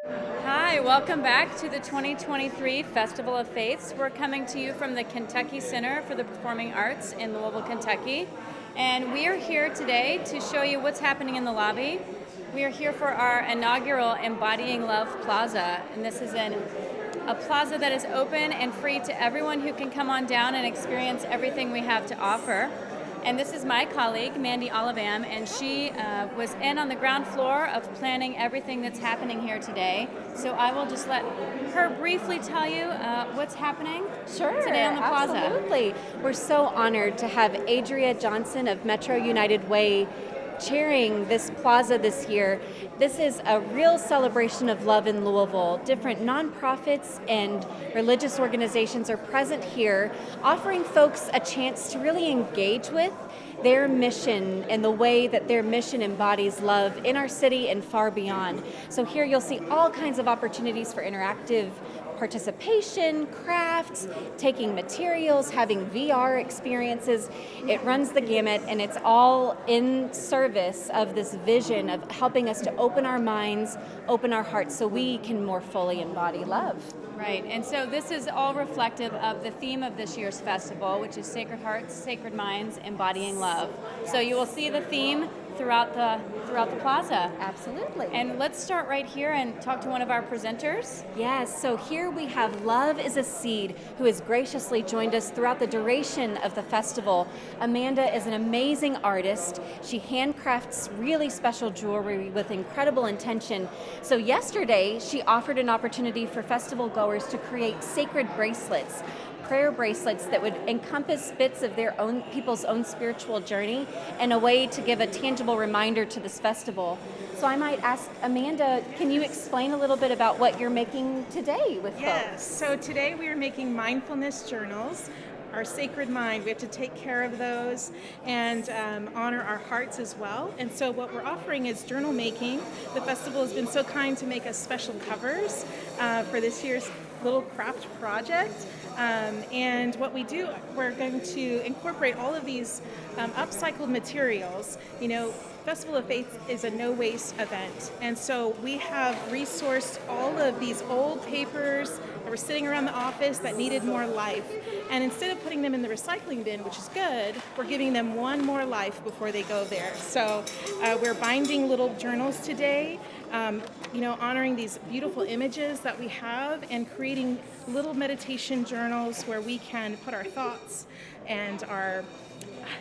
Hi, welcome back to the 2023 Festival of Faiths. We're coming to you from the Kentucky Center for the Performing Arts in Louisville, Kentucky. And we are here today to show you what's happening in the lobby. We are here for our inaugural Embodying Love Plaza. And this is a plaza that is open and free to everyone who can come on down and experience everything we have to offer. And this is my colleague, Mandy Olivam, and she was in on the ground floor of planning everything that's happening here today. So I will just let her briefly tell you what's happening today on the plaza. Absolutely. We're so honored to have Adria Johnson of Metro United Way chairing this plaza this year. This is a real celebration of love in Louisville. Different nonprofits and religious organizations are present here, offering folks a chance to really engage with their mission and the way that their mission embodies love in our city and far beyond. So here you'll see all kinds of opportunities for interactive participation, crafts, taking materials, having VR experiences. It runs the gamut, and it's all in service of this vision of helping us to open our minds, open our hearts, so we can more fully embody love. Right, and so this is all reflective of the theme of this year's festival, which is Sacred Hearts, Sacred Minds, Embodying Love. So you will see the theme throughout the plaza. Absolutely. And let's start right here and talk to one of our presenters. Yes, so here we have Love is a Seed, who has graciously joined us throughout the duration of the festival. Amanda is an amazing artist. She handcrafts really special jewelry with incredible intention. So yesterday, she offered an opportunity for festival goers to create sacred bracelets, prayer bracelets that would encompass bits of their own people's own spiritual journey and a way to give a tangible reminder to this festival. So I might ask Amanda, can you explain a little bit about what you're making today with Yes, folks? so today we are making mindfulness journals. Our sacred mind, we have to take care of those and honor our hearts as well. And so what we're offering is journal making. The festival has been so kind to make us special covers for this year's little craft project. And what we do, we're going to incorporate all of these upcycled materials. You know, Festival of Faith is a no-waste event, and so we have resourced all of these old papers that were sitting around the office that needed more life. And instead of putting them in the recycling bin, which is good, we're giving them one more life before they go there. So we're binding little journals today, honoring these beautiful images that we have and creating little meditation journals where we can put our thoughts and our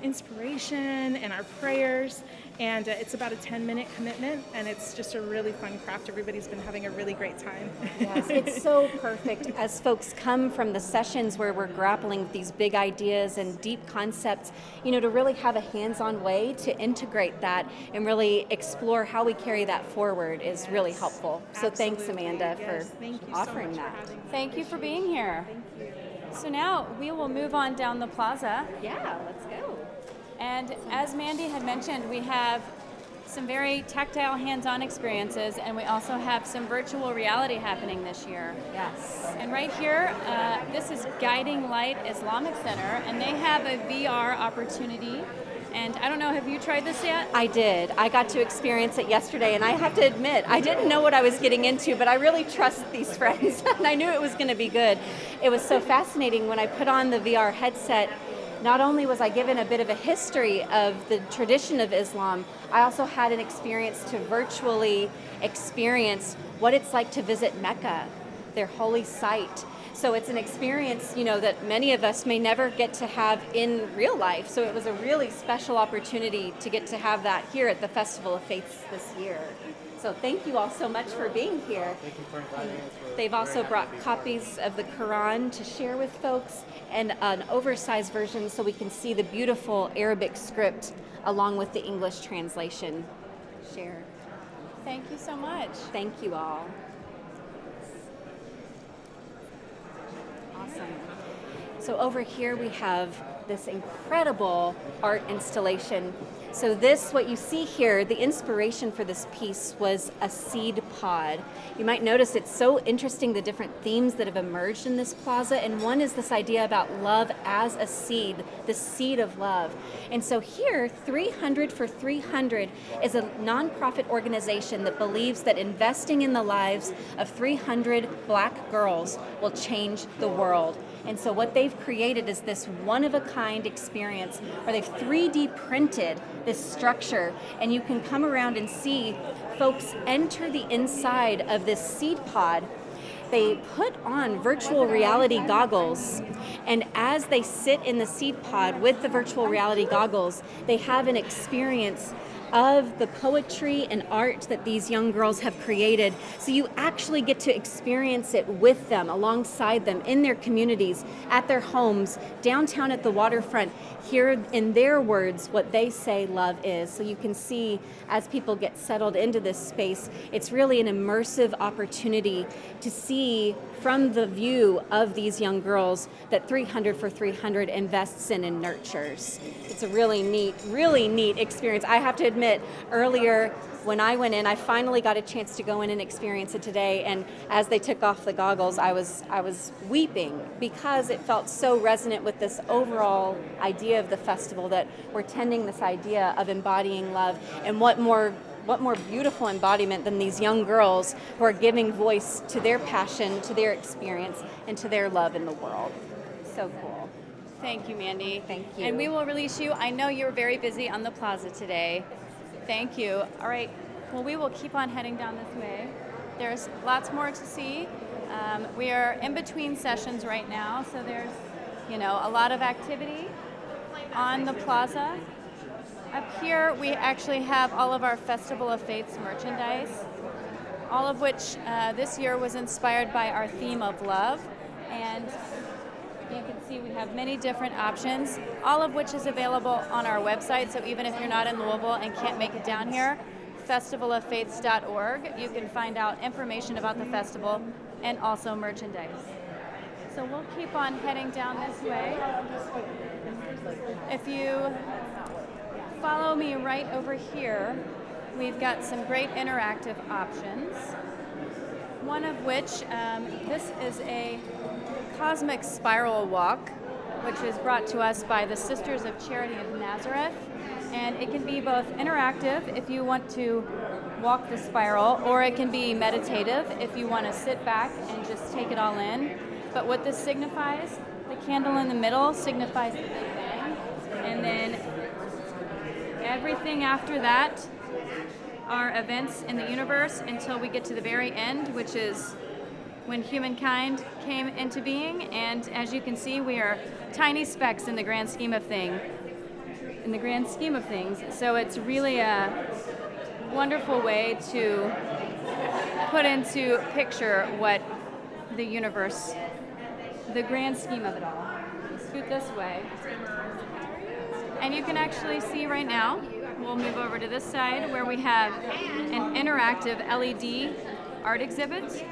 inspiration and our prayers. And it's about a 10-minute commitment, and it's just a really fun craft. Everybody's been having a really great time. Yes, it's so perfect as folks come from the sessions where we're grappling with these big ideas and deep concepts, to really have a hands-on way to integrate that and really explore how we carry that forward is really helpful. So thanks, Amanda, for Thank you offering so much that. for having me. Thank you for being here. Thank you. So now we will move on down the plaza. Yeah, let's go. And as Mandy had mentioned, we have some very tactile hands-on experiences, and we also have some virtual reality happening this year. Yes. And right here, this is Guiding Light Islamic Center, and they have a VR opportunity. And I don't know, have you tried this yet? I did. I got to experience it yesterday, and I have to admit, I didn't know what I was getting into, but I really trust these friends, and I knew it was going to be good. It was so fascinating when I put on the VR headset. Not only was I given a bit of a history of the tradition of Islam, I also had an experience to virtually experience what it's like to visit Mecca, their holy site. So it's an experience, that many of us may never get to have in real life. So it was a really special opportunity to get to have that here at the Festival of Faiths this year. So thank you all so much for being here. Thank you for inviting us. They've also brought copies of the Quran to share with folks and an oversized version so we can see the beautiful Arabic script along with the English translation. Share. Thank you so much. Thank you all. Awesome. So over here we have this incredible art installation. So this, what you see here, the inspiration for this piece was a seed pod. You might notice it's so interesting, the different themes that have emerged in this plaza, and one is this idea about love as a seed, the seed of love. And so here, 300 for 300 is a nonprofit organization that believes that investing in the lives of 300 Black girls will change the world. And so what they've created is this one-of-a-kind experience where they've 3D printed this structure, and you can come around and see folks enter the inside of this seed pod. They put on virtual reality goggles, and as they sit in the seed pod with the virtual reality goggles, they have an experience of the poetry and art that these young girls have created. So you actually get to experience it with them, alongside them, in their communities, at their homes, downtown at the waterfront, hear in their words what they say love is. So you can see, as people get settled into this space, it's really an immersive opportunity to see from the view of these young girls that 300 for 300 invests in and nurtures. It's a really neat experience. I have to admit, earlier when I went in, I finally got a chance to go in and experience it today, and as they took off the goggles, I was weeping, because it felt so resonant with this overall idea of the festival, that we're tending this idea of embodying love. And what more beautiful embodiment than these young girls who are giving voice to their passion, to their experience, and to their love in the world. So cool. Thank you, Mandy. Thank you. And we will release you. I know you're very busy on the plaza today. Thank you. All right. Well, we will keep on heading down this way. There's lots more to see. We are in between sessions right now, so there's, a lot of activity on the plaza. Up here, we actually have all of our Festival of Faiths merchandise, all of which this year was inspired by our theme of love. And you can see we have many different options, all of which is available on our website. So even if you're not in Louisville and can't make it down here, festivaloffaiths.org, you can find out information about the festival and also merchandise. So we'll keep on heading down this way. If you follow me right over here, we've got some great interactive options. One of which, this is a cosmic spiral walk, which is brought to us by the Sisters of Charity of Nazareth. And it can be both interactive if you want to walk the spiral, or it can be meditative if you want to sit back and just take it all in. But what this signifies, the candle in the middle signifies the Big Bang. And then everything after that are events in the universe until we get to the very end, which is when humankind came into being. And as you can see, we are tiny specks in the grand scheme of things. So it's really a wonderful way to put into picture what the universe, the grand scheme of it all. Scoot this way. And you can actually see right now, we'll move over to this side where we have an interactive LED art exhibit.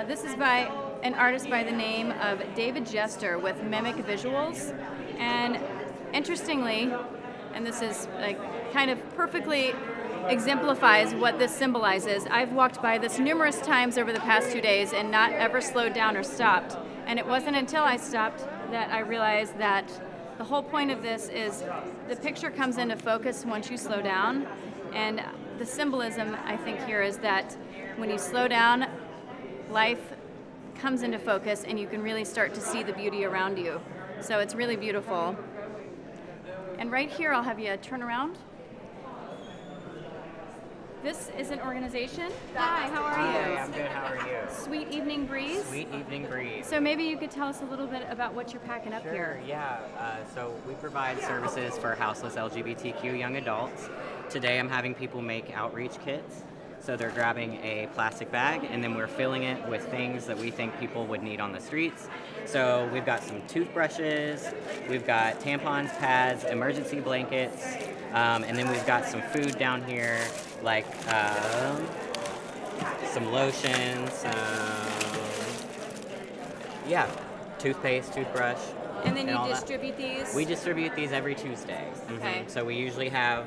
This is by an artist by the name of David Jester with Mimic Visuals. And interestingly, and this is kind of perfectly exemplifies what this symbolizes. I've walked by this numerous times over the past 2 days and not ever slowed down or stopped. And it wasn't until I stopped that I realized that the whole point of this is the picture comes into focus once you slow down. And the symbolism, I think, here is that when you slow down, life comes into focus and you can really start to see the beauty around you. So it's really beautiful. And right here, I'll have you turn around. This is an organization. Hi, how are you? Hi, I'm good. How are you? Sweet Evening Breeze. Sweet Evening Breeze. So maybe you could tell us a little bit about what you're packing up Sure, here. yeah. So we provide services for houseless LGBTQ young adults. Today I'm having people make outreach kits. So they're grabbing a plastic bag and then we're filling it with things that we think people would need on the streets. So we've got some toothbrushes, we've got tampons, pads, emergency blankets, and then we've got some food down here, like some lotions, toothpaste, toothbrush. And then you all that. distribute these? We distribute these every Tuesday. Okay. So we usually have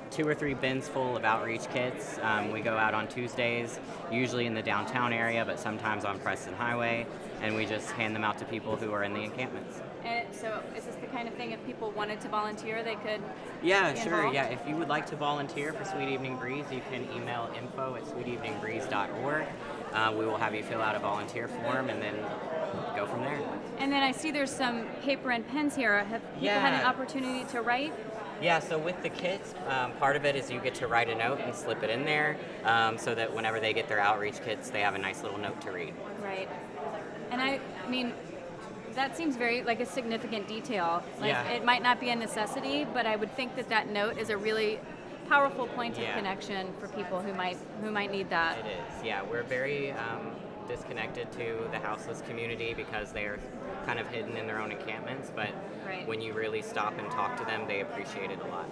2 or 3 bins full of outreach kits. We go out on Tuesdays, usually in the downtown area, but sometimes on Preston Highway, and we just hand them out to people who are in the encampments. And so is this the kind of thing if people wanted to volunteer, they could Yeah, be sure. involved? Yeah, if you would like to volunteer for Sweet Evening Breeze, you can email info@sweeteveningbreeze.org. We will have you fill out a volunteer form and then go from there. And then I see there's some paper and pens here. Have people had an opportunity to write? Yeah, so with the kits, part of it is you get to write a note and slip it in there so that whenever they get their outreach kits, they have a nice little note to read. Right. And I mean, that seems very like a significant detail. Like, Yeah. it might not be a necessity, but I would think that that note is a really powerful point of connection for people who might need that. It is, yeah. We're very disconnected to the houseless community because they're kind of hidden in their own encampments, but when you really stop and talk to them, they appreciate it a lot.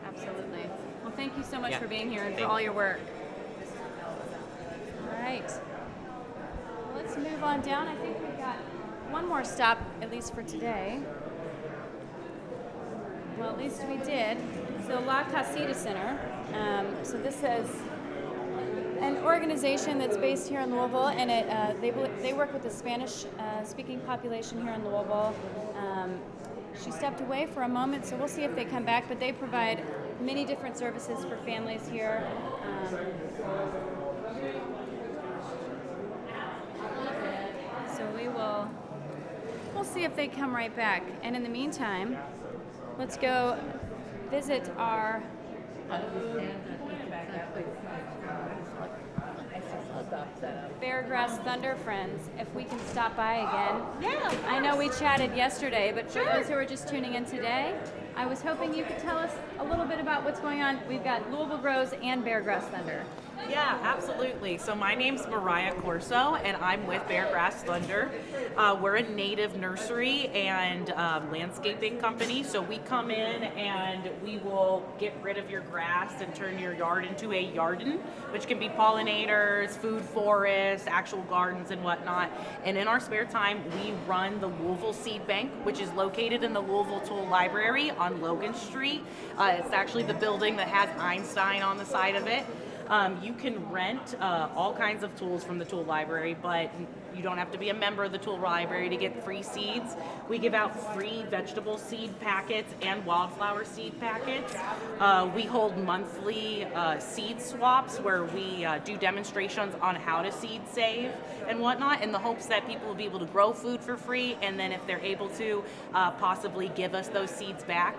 Absolutely. Well, thank you so much Yeah. for being here and for Thank all you. your work. All right. Well, let's move on down. I think we've got one more stop, at least for today. Well, at least we did. So La Casita Center. So this is an organization that's based here in Louisville, and they work with the Spanish-speaking population here in Louisville. She stepped away for a moment, so we'll see if they come back, but they provide many different services for families here. So we'll see if they come right back. And in the meantime, let's go visit our Beargrass Thunder friends, if we can stop by again. Yeah. I know we chatted yesterday, but for those who are just tuning in today, I was hoping you could tell us a little bit about what's going on. We've got Louisville Grows and Beargrass Thunder. Yeah, absolutely. So my name's Mariah Corso, and I'm with Beargrass Thunder. We're a native nursery and landscaping company. So we come in and we will get rid of your grass and turn your yard into a garden, which can be pollinators, food forests, actual gardens and whatnot. And in our spare time, we run the Louisville Seed Bank, which is located in the Louisville Tool Library on Logan Street. It's actually the building that has Einstein on the side of it. You can rent all kinds of tools from the tool library, but you don't have to be a member of the tool library to get free seeds. We give out free vegetable seed packets and wildflower seed packets. We hold monthly seed swaps where we do demonstrations on how to seed save and whatnot, in the hopes that people will be able to grow food for free, and then if they're able to, possibly give us those seeds back.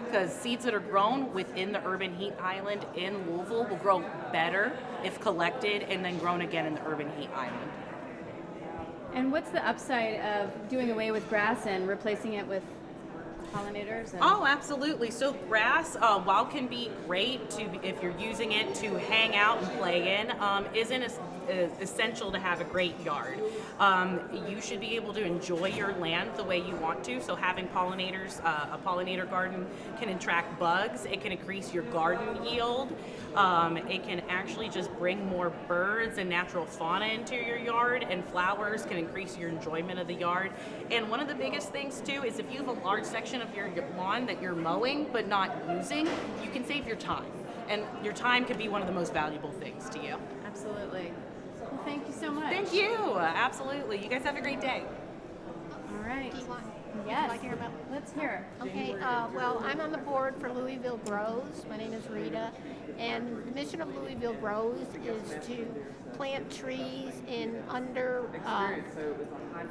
Because seeds that are grown within the urban heat island in Louisville will grow better if collected and then grown again in the urban heat island. And what's the upside of doing away with grass and replacing it with pollinators? Oh, absolutely. So grass, while can be great if you're using it to hang out and play in, isn't essential to have a great yard. You should be able to enjoy your land the way you want to. So having pollinators, a pollinator garden can attract bugs. It can increase your garden yield. It can actually just bring more birds and natural fauna into your yard, and flowers can increase your enjoyment of the yard. And one of the biggest things too is if you have a large section of your lawn that you're mowing but not using, you can save your time. And your time can be one of the most valuable things to you. Absolutely. Well, thank you so much. Thank you. Absolutely. You guys have a great day. All right. Do you want? Yes. Would you like to hear about? Let's hear. Okay. Well, I'm on the board for Louisville Grows. My name is Rita, and the mission of Louisville Grows is to plant trees in under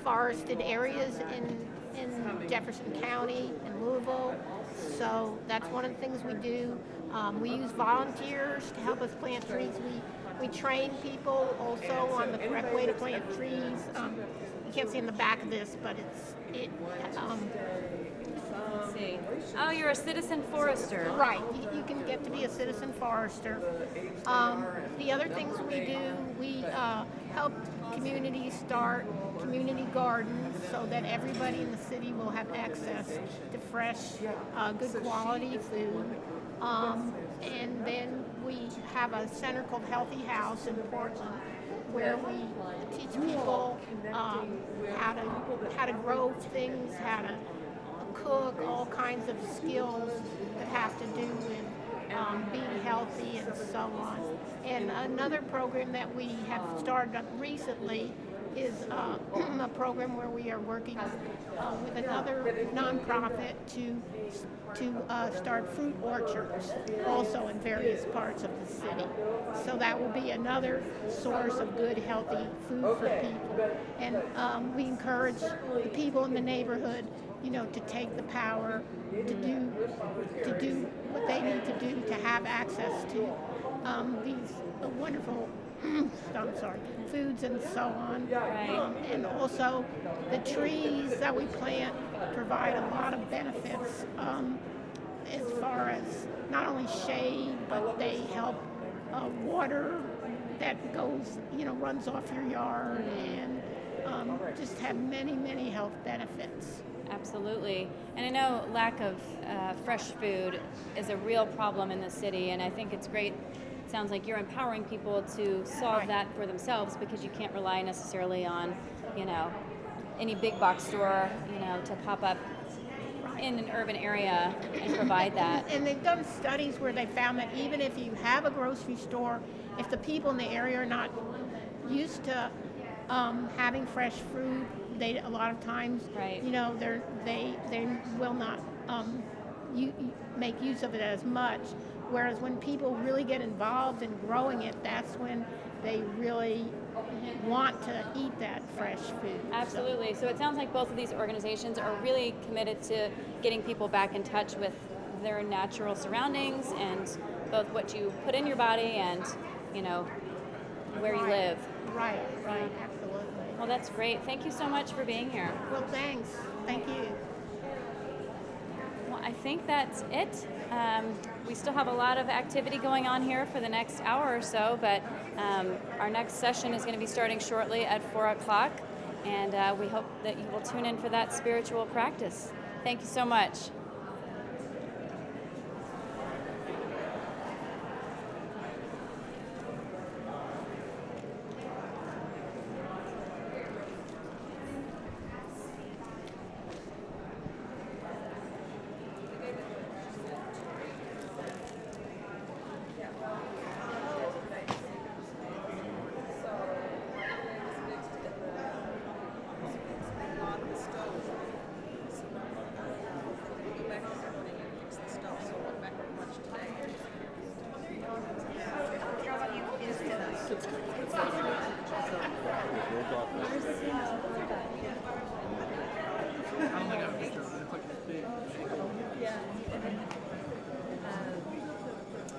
forested areas in Jefferson County and Louisville. So that's one of the things we do. We use volunteers to help us plant trees. We train people also on the correct way to plant trees. You can't see in the back of this, but Let's see. Oh, you're a citizen forester. right. You can get to be a citizen forester. The other things we do, we help communities start community gardens so that everybody in the city will have access to fresh, good quality food. And then we have a center called Healthy House in Portland, where we teach people how to grow things, how to cook, all kinds of skills that have to do with being healthy, and so on. And another program that we have started up recently is a program where we are working with another nonprofit to start fruit orchards also in various parts of the city. So that will be another source of good, healthy food for people. And we encourage the people in the neighborhood, to take the power to do what they need to do to have access to these wonderful foods and so on. Right. And also the trees that we plant provide a lot of benefits as far as not only shade, but they help water that goes, runs off your yard, and just have many, many health benefits. Absolutely. And I know lack of fresh food is a real problem in the city, and I think it's great. It sounds like you're empowering people to solve that for themselves, because you can't rely necessarily on, any big box store, to pop up in an urban area and provide that. And they've done studies where they found that even if you have a grocery store, if the people in the area are not used to having fresh food, they a lot of times, Right. They will not make use of it as much. Whereas when people really get involved in growing it, that's when they really want to eat that fresh food. Absolutely. So it sounds like both of these organizations are really committed to getting people back in touch with their natural surroundings, and both what you put in your body and, where you live. Right, absolutely. Well, that's great. Thank you so much for being here. Well, thanks. Thank you. Well, I think that's it. We still have a lot of activity going on here for the next hour or so, but our next session is going to be starting shortly at 4 o'clock, and we hope that you will tune in for that spiritual practice. Thank you so much.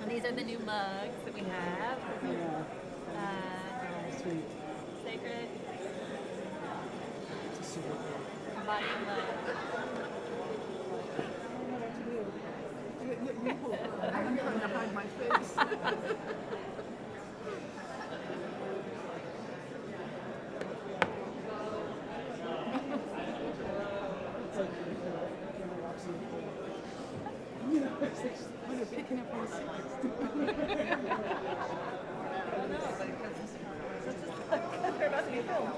And these are the new mugs that we have. Sacred. Embodying love. I'm trying to hide my face. Picking up on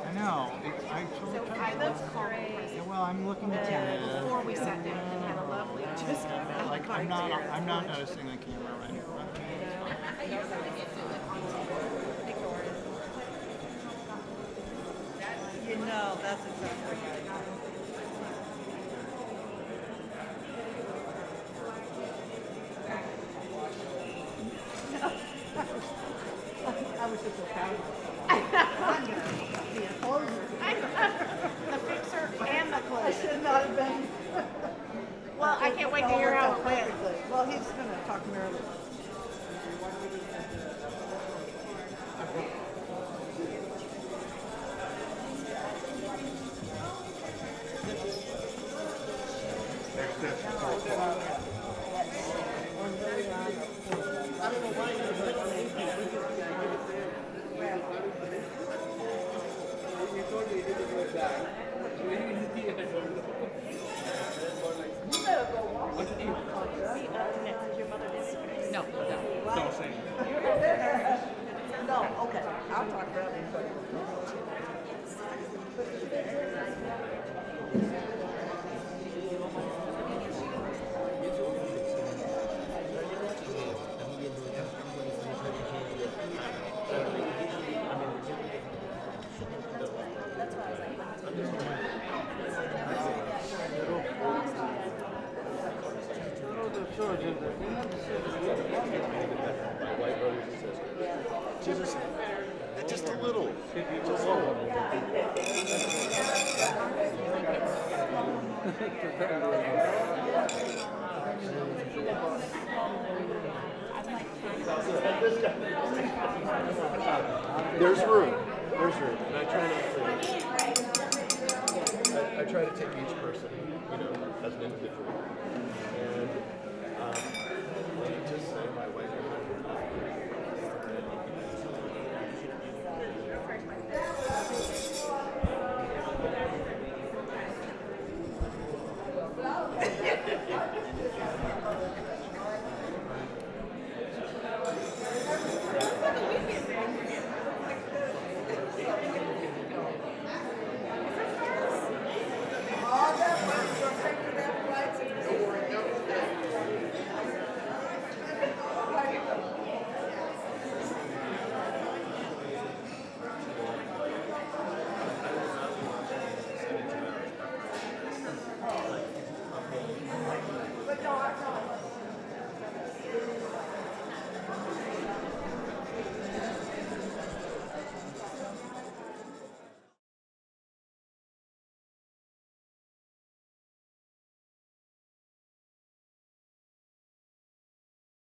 I know. I totally That's great. Yeah, well, I'm looking at it. Before we sat down and had a lovely just Like I'm not noticing the camera right now. That's exactly right. I was just so proud of myself. I'm going to be a closer. The fixer and the I closer. should not have been. Well, I can't wait to hear how it went. Perfectly. Well, he's going to talk merrily. No. Don't say. No, okay. I'll talk about it. My white brothers and sisters. Just a little. Just a little. There's room. There's room. And I try not to. I try to take each person, as an individual. And let me just say, my wife